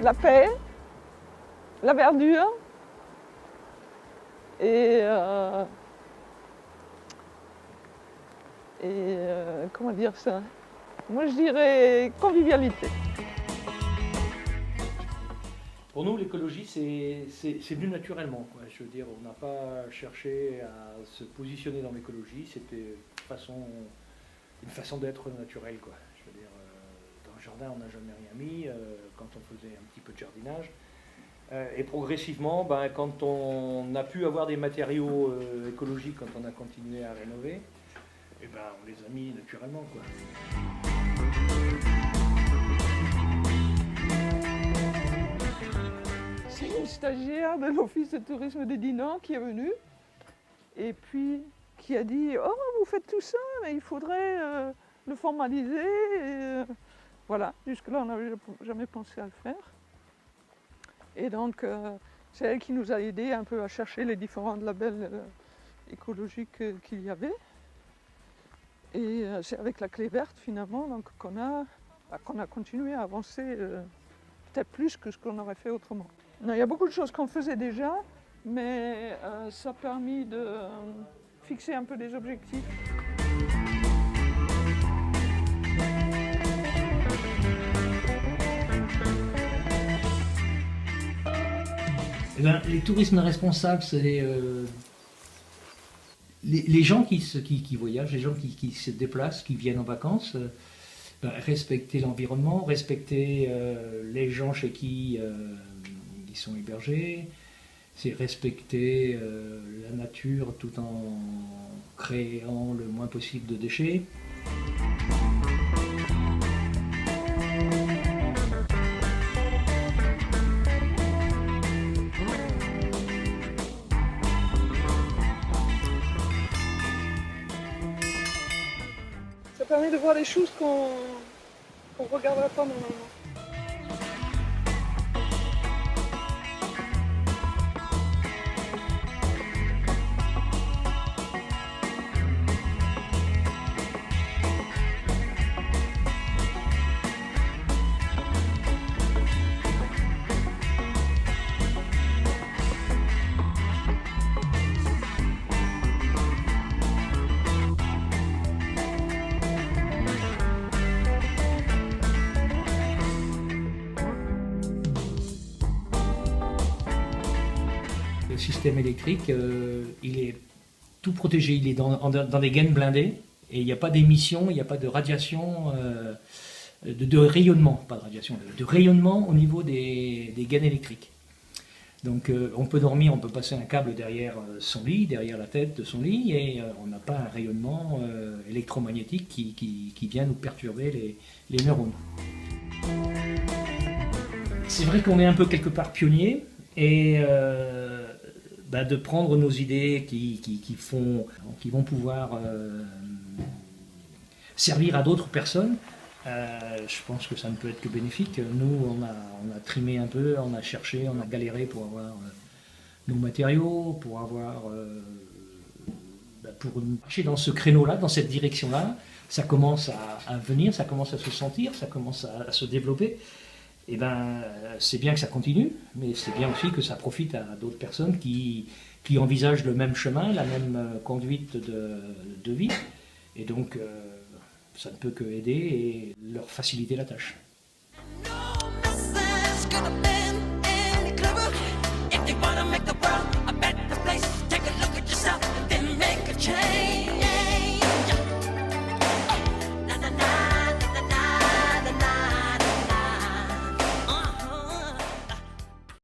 la paix, la verdure et comment dire ça? Moi je dirais convivialité. Pour nous, l'écologie, c'est venu naturellement, quoi. Je veux dire, on n'a pas cherché à se positionner dans l'écologie, c'était une façon d'être naturelle, quoi. Je veux dire, dans le jardin, on n'a jamais rien mis, quand on faisait un petit peu de jardinage. Et progressivement, ben, quand on a pu avoir des matériaux écologiques, quand on a continué à rénover, eh ben, on les a mis naturellement, quoi. C'est une stagiaire de l'Office de tourisme de Dinan qui est venue et puis qui a dit « Oh, vous faites tout ça, mais il faudrait le formaliser. » Voilà, jusque-là, on n'avait jamais pensé à le faire. Et donc, c'est elle qui nous a aidés un peu à chercher les différents labels écologiques qu'il y avait. Et c'est avec la clé verte, finalement, donc, qu'on a continué à avancer peut-être plus que ce qu'on aurait fait autrement. Non, il y a beaucoup de choses qu'on faisait déjà, mais ça a permis de fixer un peu des objectifs. Eh ben, les tourismes responsables, c'est les gens qui voyagent, les gens qui se déplacent, qui viennent en vacances, ben, respecter l'environnement, respecter les gens chez qui ils sont hébergés, c'est respecter la nature tout en créant le moins possible de déchets. Ça permet de voir des choses qu'on ne regarderait pas normalement. Le système électrique, il est tout protégé, il est dans des gaines blindées et il n'y a pas d'émission, il n'y a pas de radiation, de rayonnement, pas de radiation, de rayonnement au niveau des gaines électriques. Donc on peut dormir, on peut passer un câble derrière son lit, derrière la tête de son lit et on n'a pas un rayonnement électromagnétique qui vient nous perturber les neurones. C'est vrai qu'on est un peu quelque part pionnier et de prendre nos idées qui vont pouvoir servir à d'autres personnes, je pense que ça ne peut être que bénéfique. Nous, on a trimé un peu, on a cherché, on a galéré pour avoir nos matériaux, pour marcher dans ce créneau-là, dans cette direction-là. Ça commence à venir, ça commence à se sentir, ça commence à se développer. Et ben, c'est bien que ça continue, mais c'est bien aussi que ça profite à d'autres personnes qui envisagent le même chemin, la même conduite de vie. Et donc, ça ne peut que aider et leur faciliter la tâche. No message could have been any clever if they wanna make the world